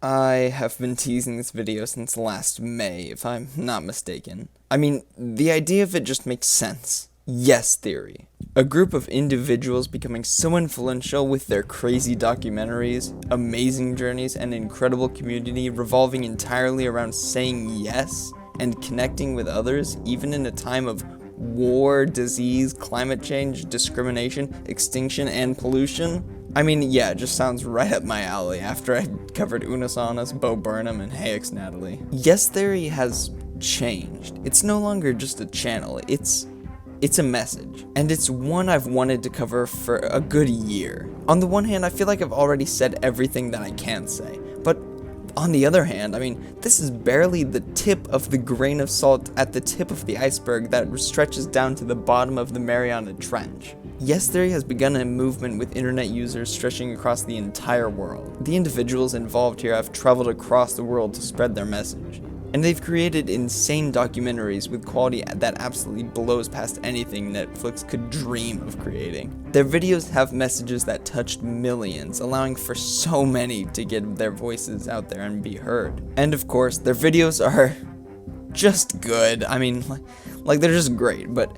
I have been teasing this video since last May, if I'm not mistaken. I mean, the idea of it just makes sense. Yes theory. A group of individuals becoming so influential with their crazy documentaries, amazing journeys, and incredible community revolving entirely around saying yes and connecting with others, even in a time of war, disease, climate change, discrimination, extinction, and pollution. I mean, yeah, it just sounds right up my alley after I covered Unasanas, Bo Burnham, and Hayek's Natalie. Yes Theory has changed. It's no longer just a channel, it's a message. And it's one I've wanted to cover for a good year. On the one hand, I feel like I've already said everything that I can say, but on the other hand, I mean, this is barely the tip of the grain of salt at the tip of the iceberg that stretches down to the bottom of the Mariana Trench. Yes Theory has begun a movement with internet users stretching across the entire world. The individuals involved here have traveled across the world to spread their message. And they've created insane documentaries with quality that absolutely blows past anything Netflix could dream of creating. Their videos have messages that touched millions, allowing for so many to get their voices out there and be heard. And of course, their videos are just good. I mean, like they're just great, but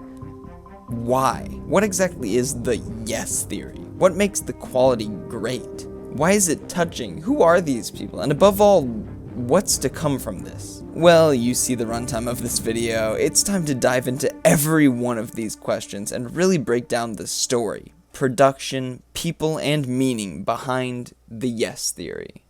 why? What exactly is the yes theory? What makes the quality great? Why is it touching? Who are these people? And above all, what's to come from this? Well, you see the runtime of this video. It's time to dive into every one of these questions and really break down the story, production, people, and meaning behind the yes theory.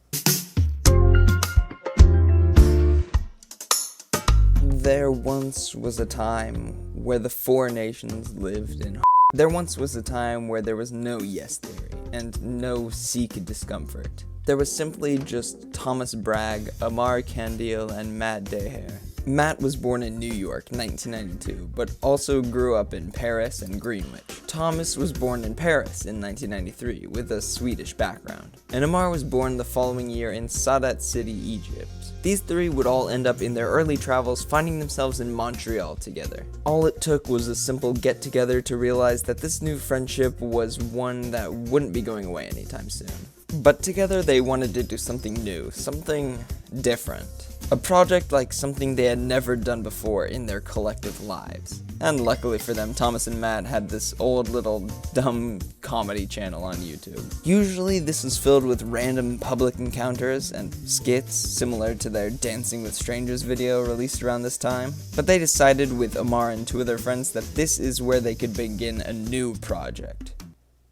There once was a time where the four nations lived in. There once was a time where there was no yes theory and no seek discomfort. There was simply just Thomas Bragg, Amar Kandil, and Matt Daher. Matt was born in New York, 1992, but also grew up in Paris and Greenwich. Thomas was born in Paris in 1993 with a Swedish background, and Amar was born the following year in Sadat City, Egypt. These three would all end up in their early travels finding themselves in Montreal together. All it took was a simple get-together to realize that this new friendship was one that wouldn't be going away anytime soon. But together they wanted to do something new, something different. A project like something they had never done before in their collective lives. And luckily for them, Thomas and Matt had this old little dumb comedy channel on YouTube. Usually this is filled with random public encounters and skits similar to their Dancing with Strangers video released around this time. But they decided with Amar and two of their friends that this is where they could begin a new project.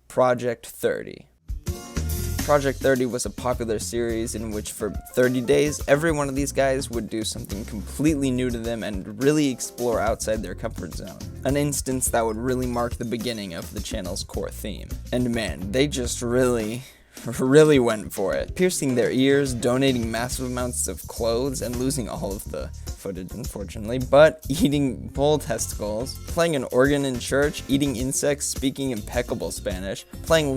Project 30. Project 30 was a popular series in which for 30 days, every one of these guys would do something completely new to them and really explore outside their comfort zone. An instance that would really mark the beginning of the channel's core theme. And man, they just really went for it. Piercing their ears, donating massive amounts of clothes, and losing all of the footage, unfortunately, but eating bull testicles, playing an organ in church, eating insects, speaking impeccable Spanish, playing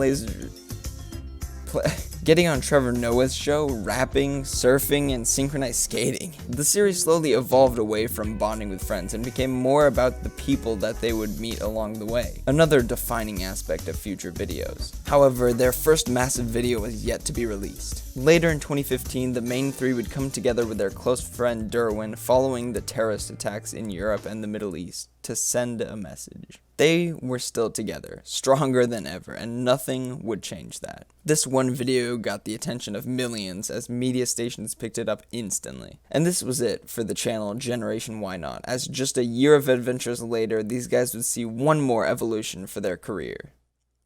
getting on Trevor Noah's show, rapping, surfing, and synchronized skating. The series slowly evolved away from bonding with friends and became more about the people that they would meet along the way, another defining aspect of future videos. However, their first massive video was yet to be released. Later in 2015, the main three would come together with their close friend Derwin following the terrorist attacks in Europe and the Middle East to send a message. They were still together, stronger than ever, and nothing would change that. This one video got the attention of millions as media stations picked it up instantly. And this was it for the channel Generation Why Not, as just a year of adventures later, these guys would see one more evolution for their career.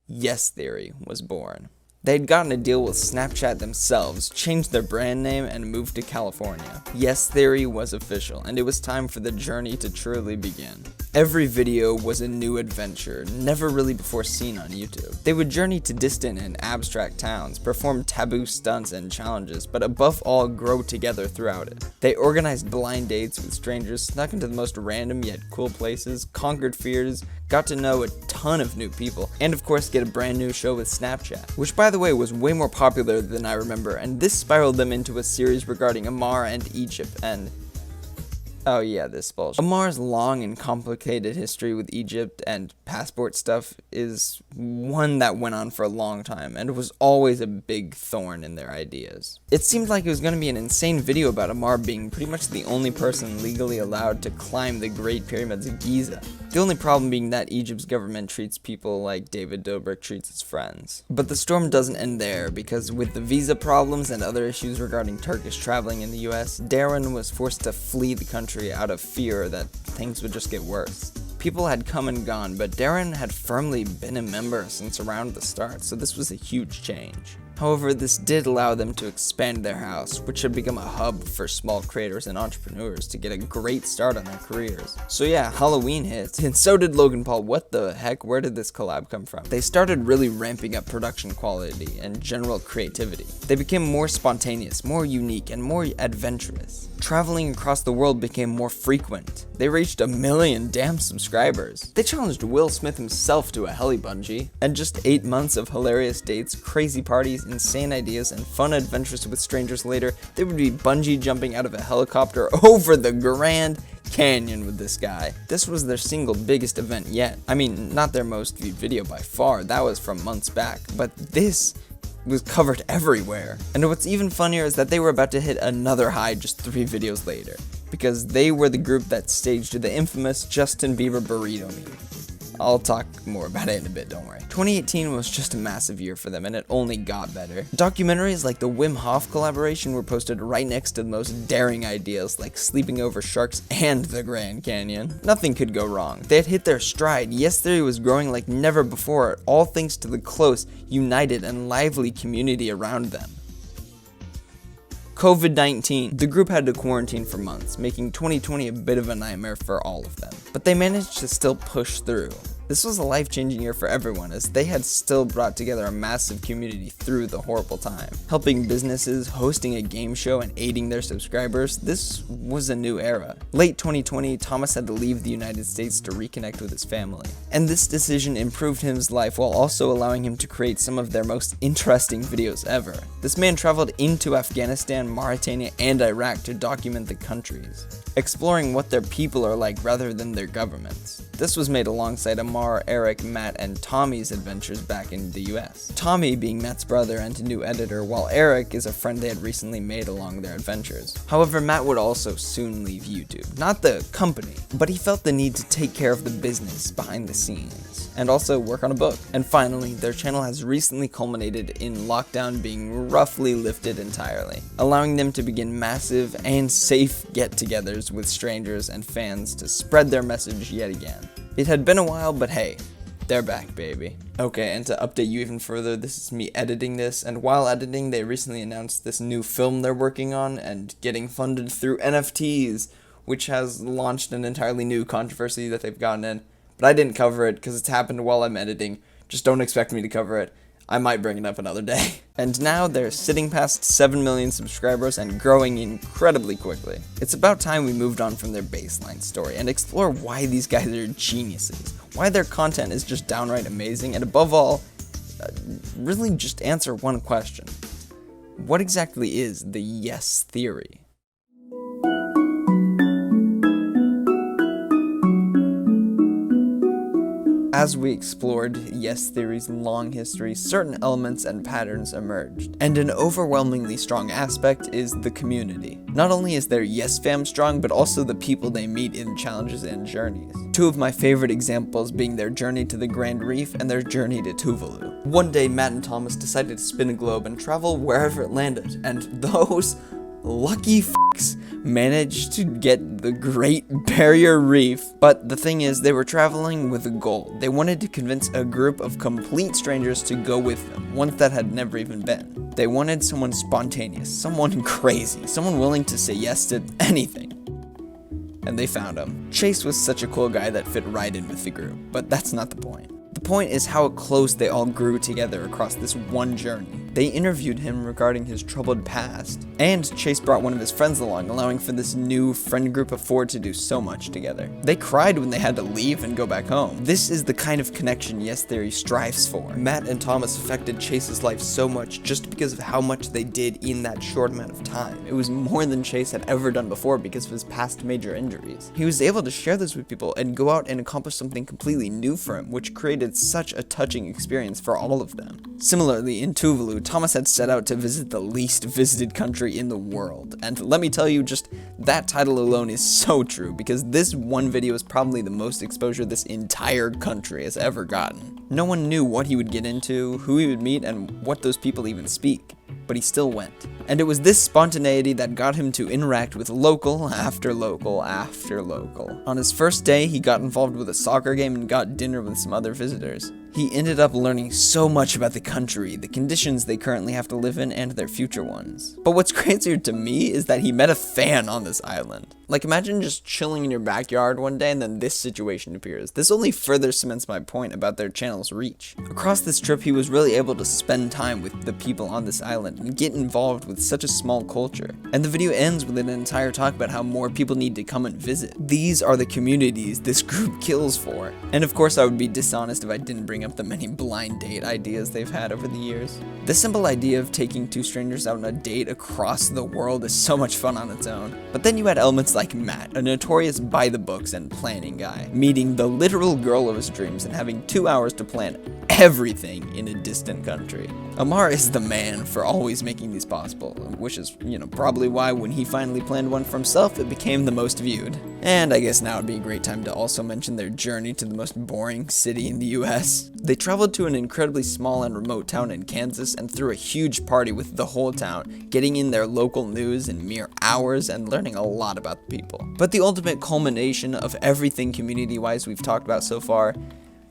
Yes Theory was born. They'd gotten a deal with Snapchat themselves, changed their brand name, and moved to California. Yes Theory was official, and it was time for the journey to truly begin. Every video was a new adventure, never really before seen on YouTube. They would journey to distant and abstract towns, perform taboo stunts and challenges, but above all, grow together throughout it. They organized blind dates with strangers, snuck into the most random yet cool places, conquered fears, got to know a ton of new people, and of course get a brand new show with Snapchat, which by the way was way more popular than I remember, and this spiraled them into a series regarding Amar and Egypt, and Oh yeah, this bullshit. Amar's long and complicated history with Egypt and passport stuff is one that went on for a long time and was always a big thorn in their ideas. It seemed like it was going to be an insane video about Amar being pretty much the only person legally allowed to climb the Great Pyramids of Giza. The only problem being that Egypt's government treats people like David Dobrik treats his friends. But the storm doesn't end there, because with the visa problems and other issues regarding Turkish traveling in the US, Darren was forced to flee the country out of fear that things would just get worse. People had come and gone, but Darren had firmly been a member since around the start, so this was a huge change. However, this did allow them to expand their house, which had become a hub for small creators and entrepreneurs to get a great start on their careers. So yeah, Halloween hit, and so did Logan Paul. What the heck? Where did this collab come from? They started really ramping up production quality and general creativity. They became more spontaneous, more unique, and more adventurous. Traveling across the world became more frequent. They reached 1 million damn subscribers. They challenged Will Smith himself to a heli bungee. And just 8 months of hilarious dates, crazy parties, insane ideas, and fun adventures with strangers later, they would be bungee jumping out of a helicopter over the Grand Canyon with this guy. This was their single biggest event yet. I mean, not their most viewed video by far, that was from months back, but this was covered everywhere. And what's even funnier is that they were about to hit another high just 3 videos later, because they were the group that staged the infamous Justin Bieber Burrito meme. I'll talk more about it in a bit, don't worry. 2018 was just a massive year for them, and it only got better. Documentaries like the Wim Hof collaboration were posted right next to the most daring ideas like sleeping over sharks and the Grand Canyon. Nothing could go wrong. They had hit their stride. Yes Theory was growing like never before, all thanks to the close, united, and lively community around them. COVID-19. The group had to quarantine for months, making 2020 a bit of a nightmare for all of them. But they managed to still push through. This was a life-changing year for everyone, as they had still brought together a massive community through the horrible time. Helping businesses, hosting a game show, and aiding their subscribers, this was a new era. Late 2020, Thomas had to leave the United States to reconnect with his family. And this decision improved his life while also allowing him to create some of their most interesting videos ever. This man traveled into Afghanistan, Mauritania, and Iraq to document the countries, exploring what their people are like rather than their governments. This was made alongside Amar, Eric, Matt, and Tommy's adventures back in the US. Tommy being Matt's brother and new editor, while Eric is a friend they had recently made along their adventures. However, Matt would also soon leave YouTube. Not the company, but he felt the need to take care of the business behind the scenes, and also work on a book. And finally, their channel has recently culminated in lockdown being roughly lifted entirely, allowing them to begin massive and safe get-togethers with strangers and fans to spread their message yet again. It had been a while, but hey, they're back, baby. Okay, and to update you even further, this is me editing this, and while editing, they recently announced this new film they're working on and getting funded through NFTs, which has launched an entirely new controversy that they've gotten in. But I didn't cover it because it's happened while I'm editing. Just don't expect me to cover it. I might bring it up another day. And now they're sitting past 7 million subscribers and growing incredibly quickly. It's about time we moved on from their baseline story and explore why these guys are geniuses, why their content is just downright amazing, and above all, really just answer one question. What exactly is the yes theory? As we explored Yes Theory's long history, certain elements and patterns emerged, and an overwhelmingly strong aspect is the community. Not only is their Yes Fam strong, but also the people they meet in challenges and journeys. Two of my favorite examples being their journey to the Grand Reef and their journey to Tuvalu. One day, Matt and Thomas decided to spin a globe and travel wherever it landed, and those lucky f***s managed to get the Great Barrier Reef. But the thing is, they were traveling with a goal. They wanted to convince a group of complete strangers to go with them, ones that had never even been. They wanted someone spontaneous, someone crazy, someone willing to say yes to anything. And they found him. Chase was such a cool guy that fit right in with the group, but that's not the point. The point is how close they all grew together across this one journey. They interviewed him regarding his troubled past, and Chase brought one of his friends along, allowing for this new friend group of 4 to do so much together. They cried when they had to leave and go back home. This is the kind of connection Yes Theory strives for. Matt and Thomas affected Chase's life so much just because of how much they did in that short amount of time. It was more than Chase had ever done before because of his past major injuries. He was able to share this with people and go out and accomplish something completely new for him, which created such a touching experience for all of them. Similarly, in Tuvalu, Thomas had set out to visit the least visited country in the world, and let me tell you, just that title alone is so true, because this one video is probably the most exposure this entire country has ever gotten. No one knew what he would get into, who he would meet, and what those people even speak, but he still went. And it was this spontaneity that got him to interact with local after local after local. On his first day, he got involved with a soccer game and got dinner with some other visitors. He ended up learning so much about the country, the conditions they currently have to live in, and their future ones. But what's crazier to me is that he met a fan on this island. Like, imagine just chilling in your backyard one day and then this situation appears. This only further cements my point about their channel's reach. Across this trip, he was really able to spend time with the people on this island and get involved with such a small culture. And the video ends with an entire talk about how more people need to come and visit. These are the communities this group kills for. And of course, I would be dishonest if I didn't bring up the many blind date ideas they've had over the years. The simple idea of taking 2 strangers out on a date across the world is so much fun on its own. But then you had elements like Matt, a notorious by-the-books and planning guy, meeting the literal girl of his dreams and having 2 hours to plan everything in a distant country. Amar is the man for always making these possible, which is, probably why when he finally planned one for himself, it became the most viewed. And I guess now would be a great time to also mention their journey to the most boring city in the US. They traveled to an incredibly small and remote town in Kansas and threw a huge party with the whole town, getting in their local news in mere hours and learning a lot about the people. But the ultimate culmination of everything community-wise we've talked about so far,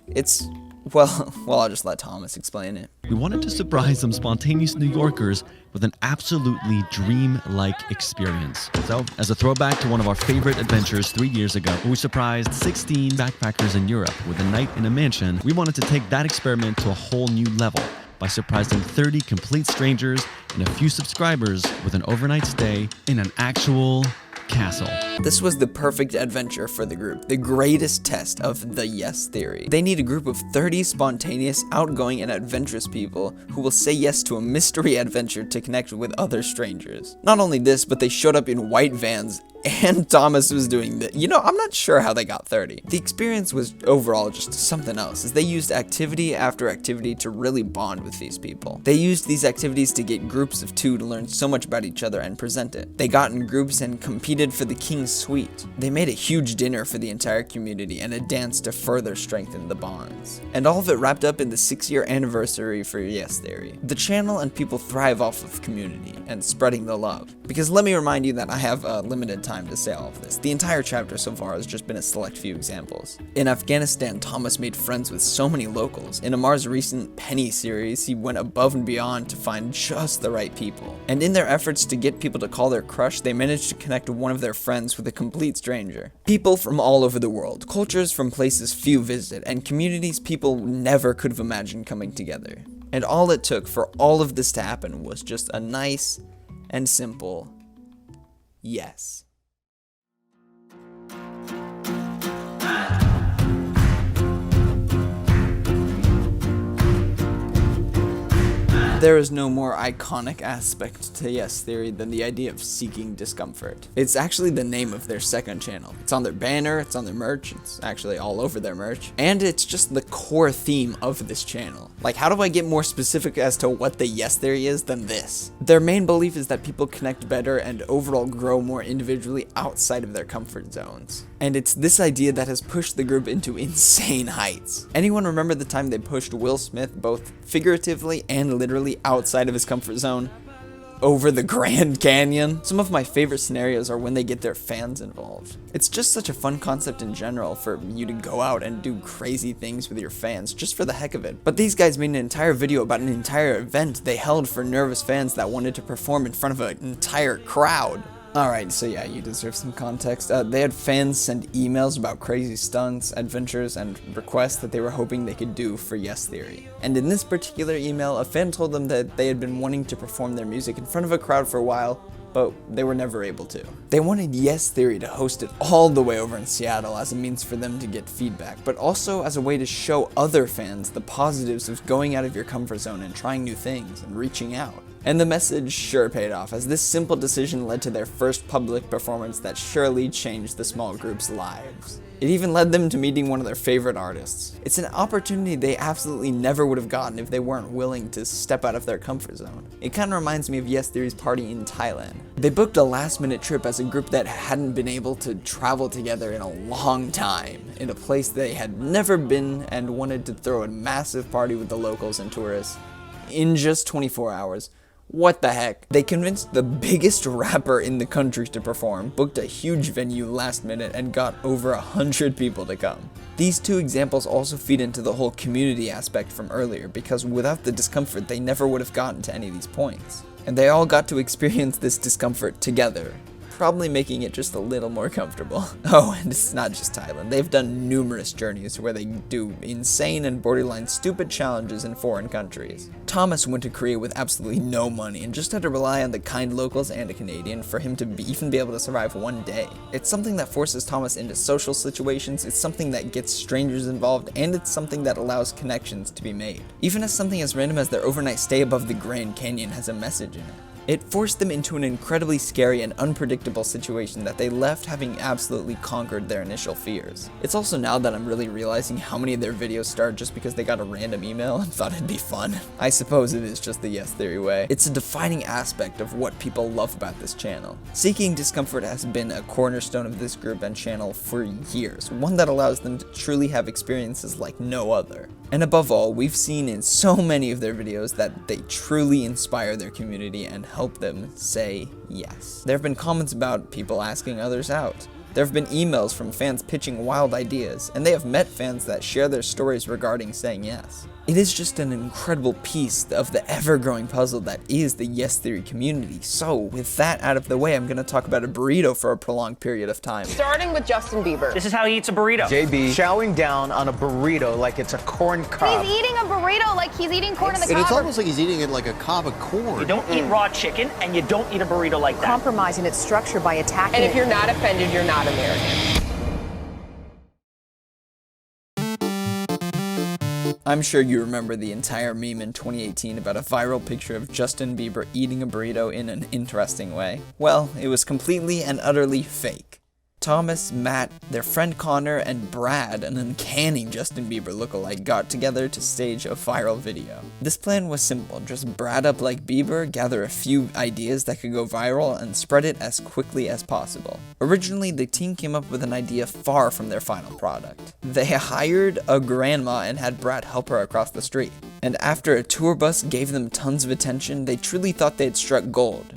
it's well, I'll just let Thomas explain it. We wanted to surprise some spontaneous New Yorkers with an absolutely dream-like experience. So, as a throwback to one of our favorite adventures 3 years ago, where we surprised 16 backpackers in Europe with a night in a mansion, we wanted to take that experiment to a whole new level by surprising 30 complete strangers and a few subscribers with an overnight stay in an actual castle. This was the perfect adventure for the group, the greatest test of the Yes Theory. They need a group of 30 spontaneous, outgoing, and adventurous people who will say yes to a mystery adventure to connect with other strangers. Not only this, but they showed up in white vans, and Thomas was doing that. I'm not sure how they got 30. The experience was overall just something else, as they used activity after activity to really bond with these people. They used these activities to get groups of 2 to learn so much about each other and present it. They got in groups and competed for the king's suite. They made a huge dinner for the entire community and a dance to further strengthen the bonds. And all of it wrapped up in the 6-year anniversary for Yes Theory. The channel and people thrive off of community and spreading the love. Because let me remind you that I have a limited time to say all of this. The entire chapter so far has just been a select few examples. In Afghanistan, Thomas made friends with so many locals. In Amar's recent Penny series, he went above and beyond to find just the right people. And in their efforts to get people to call their crush, they managed to connect one of their friends with a complete stranger. People from all over the world, cultures from places few visit, and communities people never could have imagined coming together. And all it took for all of this to happen was just a nice and simple yes. There is no more iconic aspect to Yes Theory than the idea of seeking discomfort. It's actually the name of their second channel. It's on their banner, it's on their merch, it's actually all over their merch, and it's just the core theme of this channel. Like, how do I get more specific as to what the Yes Theory is than this? Their main belief is that people connect better and overall grow more individually outside of their comfort zones. And it's this idea that has pushed the group into insane heights. Anyone remember the time they pushed Will Smith both figuratively and literally outside of his comfort zone over the Grand Canyon? Some of my favorite scenarios are when they get their fans involved. It's just such a fun concept in general for you to go out and do crazy things with your fans just for the heck of it. But these guys made an entire video about an entire event they held for nervous fans that wanted to perform in front of an entire crowd. Alright, so yeah, you deserve some context. They had fans send emails about crazy stunts, adventures, and requests that they were hoping they could do for Yes Theory. And in this particular email, a fan told them that they had been wanting to perform their music in front of a crowd for a while, but they were never able to. They wanted Yes Theory to host it all the way over in Seattle as a means for them to get feedback, but also as a way to show other fans the positives of going out of your comfort zone and trying new things and reaching out. And the message sure paid off, as this simple decision led to their first public performance that surely changed the small group's lives. It even led them to meeting one of their favorite artists. It's an opportunity they absolutely never would have gotten if they weren't willing to step out of their comfort zone. It kind of reminds me of Yes Theory's party in Thailand. They booked a last-minute trip as a group that hadn't been able to travel together in a long time, in a place they had never been, and wanted to throw a massive party with the locals and tourists in just 24 hours. What the heck? They convinced the biggest rapper in the country to perform, booked a huge venue last minute, and got over 100 people to come. These two examples also feed into the whole community aspect from earlier, because without the discomfort, they never would have gotten to any of these points. And they all got to experience this discomfort together, probably making it just a little more comfortable. Oh, and it's not just Thailand. They've done numerous journeys where they do insane and borderline stupid challenges in foreign countries. Thomas went to Korea with absolutely no money and just had to rely on the kind locals and a Canadian for him to even be able to survive one day. It's something that forces Thomas into social situations, it's something that gets strangers involved, and it's something that allows connections to be made. Even as something as random as their overnight stay above the Grand Canyon has a message in it. It forced them into an incredibly scary and unpredictable situation that they left having absolutely conquered their initial fears. It's also now that I'm really realizing how many of their videos start just because they got a random email and thought it'd be fun. I suppose it is just the Yes Theory way. It's a defining aspect of what people love about this channel. Seeking Discomfort has been a cornerstone of this group and channel for years, one that allows them to truly have experiences like no other. And above all, we've seen in so many of their videos that they truly inspire their community and help them say yes. There have been comments about people asking others out. There have been emails from fans pitching wild ideas, and they have met fans that share their stories regarding saying yes. It is just an incredible piece of the ever-growing puzzle that is the Yes Theory community. So, with that out of the way, I'm going to talk about a burrito for a prolonged period of time. Starting with Justin Bieber. This is how he eats a burrito. JB chowing down on a burrito like it's a corn cob. He's eating a burrito like he's eating corn on the cob. And it's almost like he's eating it like a cob of corn. You don't eat raw chicken, and you don't eat a burrito like that. Compromising its structure by attacking And it. if you're not offended, you're not American. I'm sure you remember the entire meme in 2018 about a viral picture of Justin Bieber eating a burrito in an interesting way. Well, it was completely and utterly fake. Thomas, Matt, their friend Connor, and Brad, an uncanny Justin Bieber lookalike, got together to stage a viral video. This plan was simple, just Brad up like Bieber, gather a few ideas that could go viral, and spread it as quickly as possible. Originally, the team came up with an idea far from their final product. They hired a grandma and had Brad help her across the street. And after a tour bus gave them tons of attention, they truly thought they had struck gold.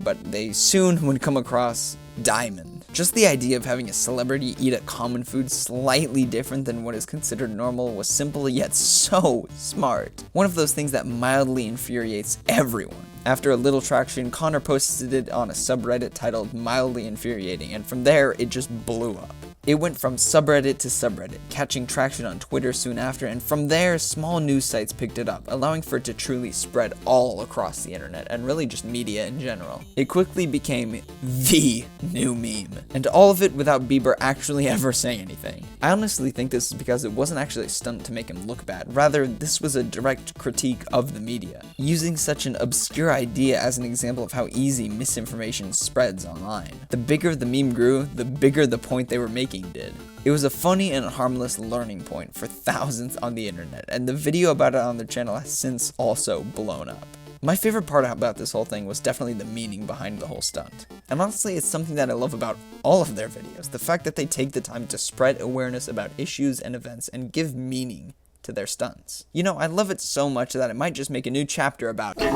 But they soon would come across diamond. Just the idea of having a celebrity eat a common food slightly different than what is considered normal was simple yet so smart. One of those things that mildly infuriates everyone. After a little traction, Connor posted it on a subreddit titled Mildly Infuriating, and from there, it just blew up. It went from subreddit to subreddit, catching traction on Twitter soon after, and from there, small news sites picked it up, allowing for it to truly spread all across the internet, and really just media in general. It quickly became the new meme, and all of it without Bieber actually ever saying anything. I honestly think this is because it wasn't actually a stunt to make him look bad, rather this was a direct critique of the media, using such an obscure idea as an example of how easy misinformation spreads online. The bigger the meme grew, the bigger the point they were making did. It was a funny and harmless learning point for thousands on the internet, and the video about it on their channel has since also blown up. My favorite part about this whole thing was definitely the meaning behind the whole stunt. And honestly, it's something that I love about all of their videos, the fact that they take the time to spread awareness about issues and events and give meaning to their stunts. You know, I love it so much that I might just make a new chapter about it.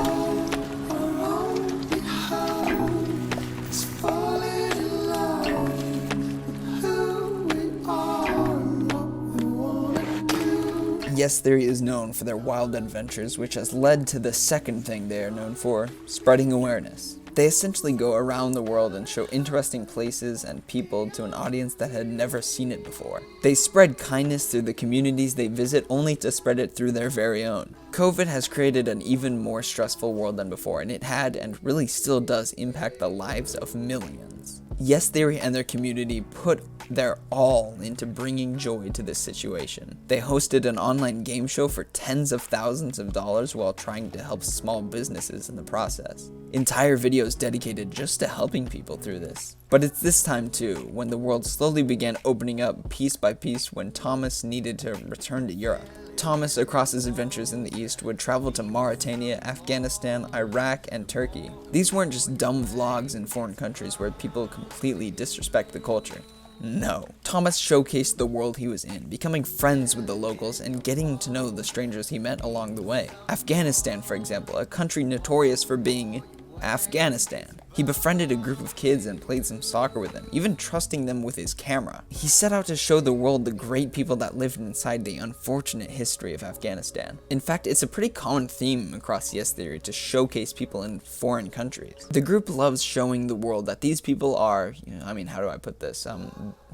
Yes Theory is known for their wild adventures, which has led to the second thing they are known for, spreading awareness. They essentially go around the world and show interesting places and people to an audience that had never seen it before. They spread kindness through the communities they visit, only to spread it through their very own. COVID has created an even more stressful world than before, and it had, and really still does, impact the lives of millions. Yes Theory and their community put their all into bringing joy to this situation. They hosted an online game show for tens of thousands of dollars while trying to help small businesses in the process. Entire videos dedicated just to helping people through this. But it's this time too, when the world slowly began opening up piece by piece, when Thomas needed to return to Europe. Thomas, across his adventures in the East, would travel to Mauritania, Afghanistan, Iraq, and Turkey. These weren't just dumb vlogs in foreign countries where people completely disrespect the culture. No. Thomas showcased the world he was in, becoming friends with the locals and getting to know the strangers he met along the way. Afghanistan, for example, a country notorious for being Afghanistan. He befriended a group of kids and played some soccer with them, even trusting them with his camera. He set out to show the world the great people that lived inside the unfortunate history of Afghanistan. In fact, it's a pretty common theme across Yes Theory to showcase people in foreign countries. The group loves showing the world that these people are, how do I put this?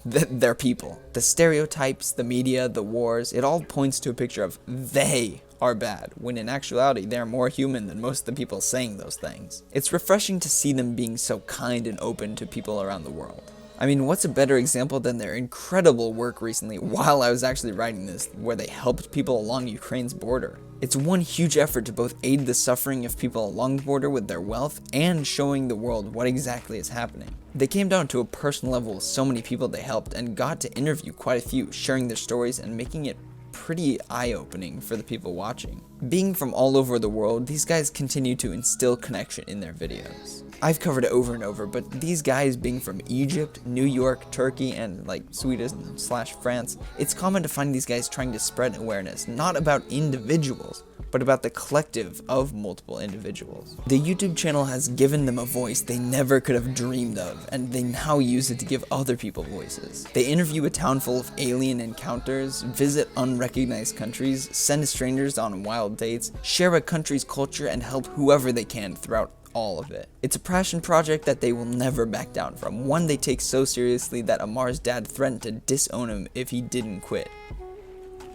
They're people. The stereotypes, the media, the wars, it all points to a picture of they are bad, when in actuality they are more human than most of the people saying those things. It's refreshing to see them being so kind and open to people around the world. I mean, what's a better example than their incredible work recently while I was actually writing this, where they helped people along Ukraine's border. It's one huge effort to both aid the suffering of people along the border with their wealth and showing the world what exactly is happening. They came down to a personal level with so many people they helped and got to interview quite a few, sharing their stories and making it pretty eye-opening for the people watching. Being from all over the world, these guys continue to instill connection in their videos. I've covered it over and over, but these guys being from Egypt, New York, Turkey, and Sweden/France, it's common to find these guys trying to spread awareness, not about individuals, but about the collective of multiple individuals. The YouTube channel has given them a voice they never could have dreamed of, and they now use it to give other people voices. They interview a town full of alien encounters, visit unrecognized countries, send strangers on wild dates, share a country's culture, and help whoever they can throughout all of it. It's a passion project that they will never back down from, one they take so seriously that Amar's dad threatened to disown him if he didn't quit.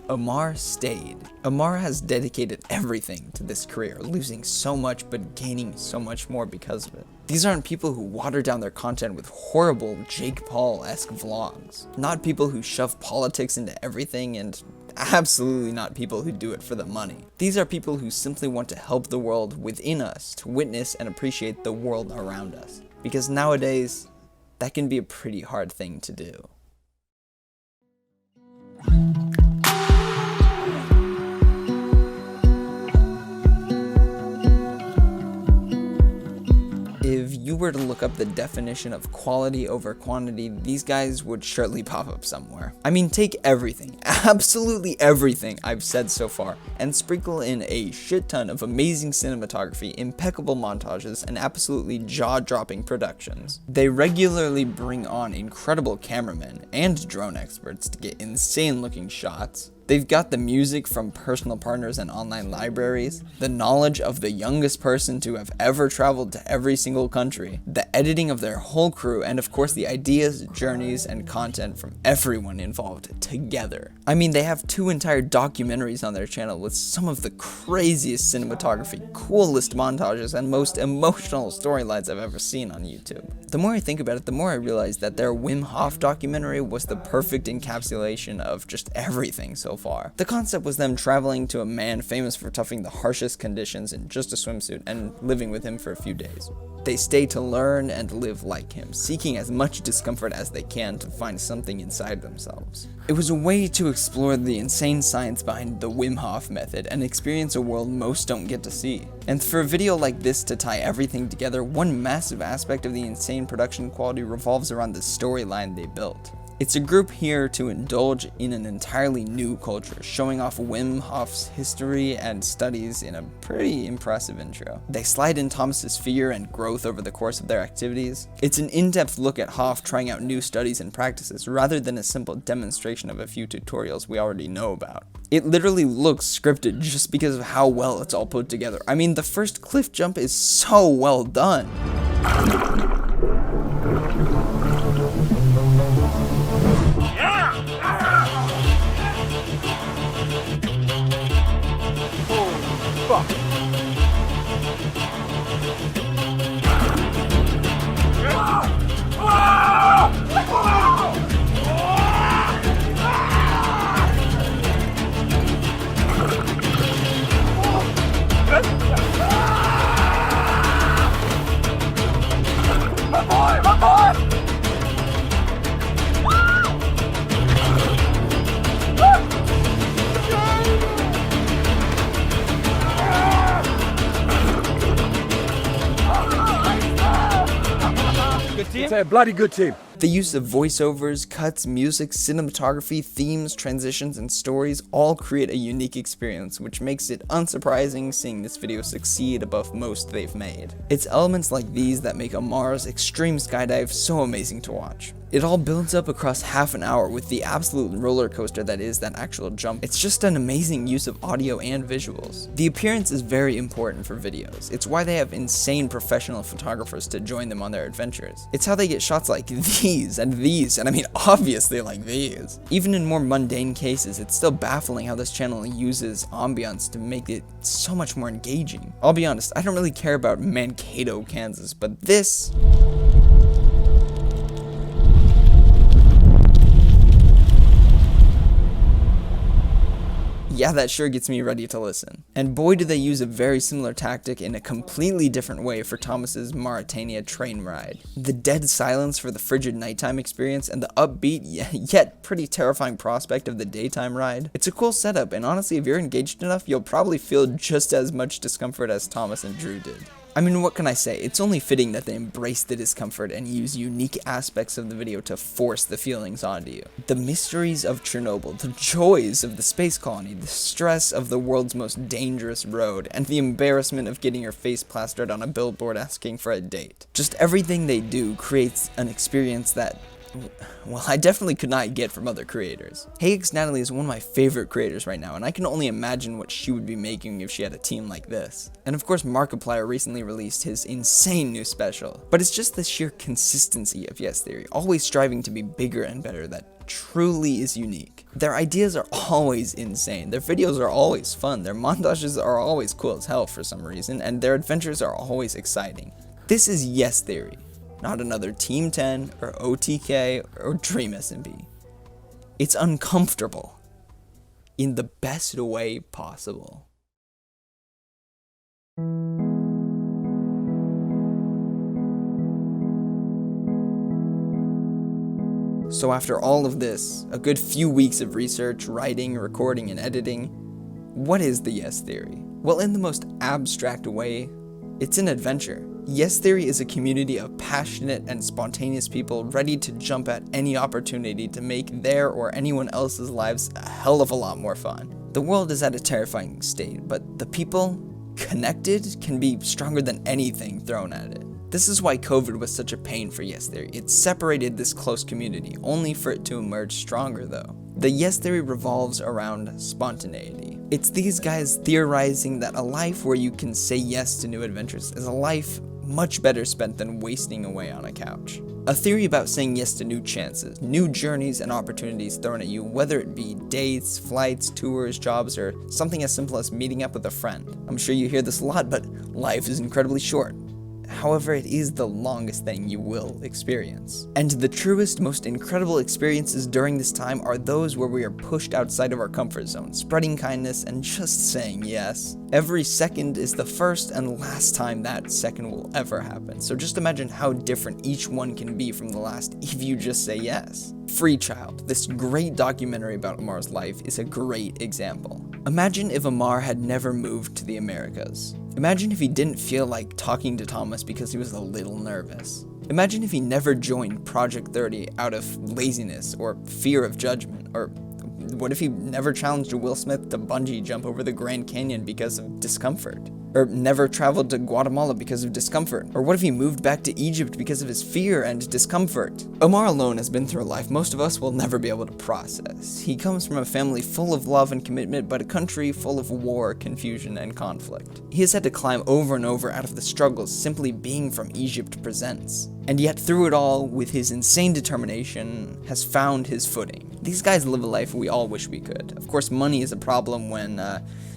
Amar stayed. Amar has dedicated everything to this career, losing so much but gaining so much more because of it. These aren't people who water down their content with horrible Jake Paul-esque vlogs. Not people who shove politics into everything, and absolutely not people who do it for the money. These are people who simply want to help the world within us to witness and appreciate the world around us. Because nowadays, that can be a pretty hard thing to do. If you were to look up the definition of quality over quantity, these guys would surely pop up somewhere. I mean, take everything, absolutely everything I've said so far, and sprinkle in a shit ton of amazing cinematography, impeccable montages, and absolutely jaw-dropping productions. They regularly bring on incredible cameramen and drone experts to get insane-looking shots. They've got the music from personal partners and online libraries, the knowledge of the youngest person to have ever traveled to every single country, the editing of their whole crew, and of course the ideas, journeys, and content from everyone involved together. I mean, they have 2 entire documentaries on their channel with some of the craziest cinematography, coolest montages, and most emotional storylines I've ever seen on YouTube. The more I think about it, the more I realize that their Wim Hof documentary was the perfect encapsulation of just everything so far. The concept was them traveling to a man famous for toughing the harshest conditions in just a swimsuit and living with him for a few days. They stay to learn and live like him, seeking as much discomfort as they can to find something inside themselves. It was a way to explore the insane science behind the Wim Hof method and experience a world most don't get to see. And for a video like this to tie everything together, one massive aspect of the insane production quality revolves around the storyline they built. It's a group here to indulge in an entirely new culture, showing off Wim Hof's history and studies in a pretty impressive intro. They slide in Thomas's fear and growth over the course of their activities. It's an in-depth look at Hof trying out new studies and practices, rather than a simple demonstration of a few tutorials we already know about. It literally looks scripted just because of how well it's all put together. I mean, the first cliff jump is so well done. It's a bloody good team. The use of voiceovers, cuts, music, cinematography, themes, transitions, and stories all create a unique experience, which makes it unsurprising seeing this video succeed above most they've made. It's elements like these that make Amar's extreme skydive so amazing to watch. It all builds up across half an hour with the absolute roller coaster that is that actual jump. It's just an amazing use of audio and visuals. The appearance is very important for videos. It's why they have insane professional photographers to join them on their adventures. It's how they get shots like these, and I mean obviously like these. Even in more mundane cases, it's still baffling how this channel uses ambiance to make it so much more engaging. I'll be honest, I don't really care about Mankato, Kansas, but this... yeah, that sure gets me ready to listen. And boy do they use a very similar tactic in a completely different way for Thomas's Mauritania train ride. The dead silence for the frigid nighttime experience and the upbeat yet pretty terrifying prospect of the daytime ride. It's a cool setup, and honestly, if you're engaged enough, you'll probably feel just as much discomfort as Thomas and Drew did. I mean, what can I say? It's only fitting that they embrace the discomfort and use unique aspects of the video to force the feelings onto you. The mysteries of Chernobyl, the joys of the space colony, the stress of the world's most dangerous road, and the embarrassment of getting your face plastered on a billboard asking for a date. Just everything they do creates an experience that, well, I definitely could not get from other creators. Hey Natalie is one of my favorite creators right now, and I can only imagine what she would be making if she had a team like this. And of course, Markiplier recently released his insane new special. But it's just the sheer consistency of Yes Theory, always striving to be bigger and better, that truly is unique. Their ideas are always insane, their videos are always fun, their montages are always cool as hell for some reason, and their adventures are always exciting. This is Yes Theory. Not another Team 10 or OTK or Dream SMP. It's uncomfortable in the best way possible. So after all of this, a good few weeks of research, writing, recording, and editing, what is the Yes Theory? Well, in the most abstract way, it's an adventure. Yes Theory is a community of passionate and spontaneous people ready to jump at any opportunity to make their or anyone else's lives a hell of a lot more fun. The world is at a terrifying state, but the people connected can be stronger than anything thrown at it. This is why COVID was such a pain for Yes Theory. It separated this close community, only for it to emerge stronger though. The Yes Theory revolves around spontaneity. It's these guys theorizing that a life where you can say yes to new adventures is a life much better spent than wasting away on a couch. A theory about saying yes to new chances, new journeys and opportunities thrown at you, whether it be dates, flights, tours, jobs, or something as simple as meeting up with a friend. I'm sure you hear this a lot, but life is incredibly short. However, it is the longest thing you will experience. And the truest, most incredible experiences during this time are those where we are pushed outside of our comfort zone, spreading kindness and just saying yes. Every second is the first and last time that second will ever happen. So just imagine how different each one can be from the last if you just say yes. Free Child, this great documentary about Amar's life, is a great example. Imagine if Amar had never moved to the Americas. Imagine if he didn't feel like talking to Thomas because he was a little nervous. Imagine if he never joined Project 30 out of laziness or fear of judgment. Or what if he never challenged Will Smith to bungee jump over the Grand Canyon because of discomfort? Or never traveled to Guatemala because of discomfort? Or what if he moved back to Egypt because of his fear and discomfort? Omar alone has been through a life most of us will never be able to process. He comes from a family full of love and commitment, but a country full of war, confusion, and conflict. He has had to climb over and over out of the struggles simply being from Egypt presents. And yet through it all, with his insane determination, has found his footing. These guys live a life we all wish we could. Of course, money is a problem when,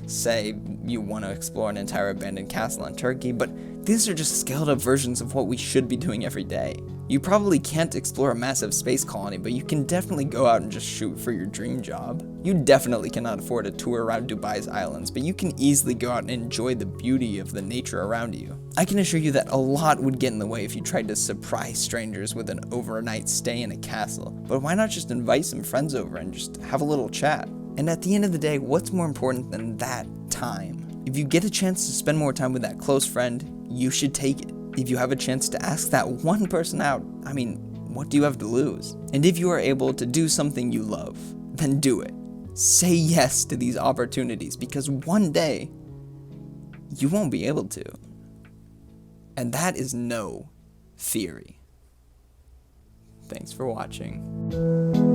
say, you want to explore an entire abandoned castle in Turkey, but these are just scaled up versions of what we should be doing every day. You probably can't explore a massive space colony, but you can definitely go out and just shoot for your dream job. You definitely cannot afford a tour around Dubai's islands, but you can easily go out and enjoy the beauty of the nature around you. I can assure you that a lot would get in the way if you tried to surprise strangers with an overnight stay in a castle, but why not just invite some friends over and just have a little chat? And at the end of the day, what's more important than that time? If you get a chance to spend more time with that close friend, you should take it. If you have a chance to ask that one person out, I mean, what do you have to lose? And if you are able to do something you love, then do it. Say yes to these opportunities, because one day, you won't be able to. And that is no theory. Thanks for watching.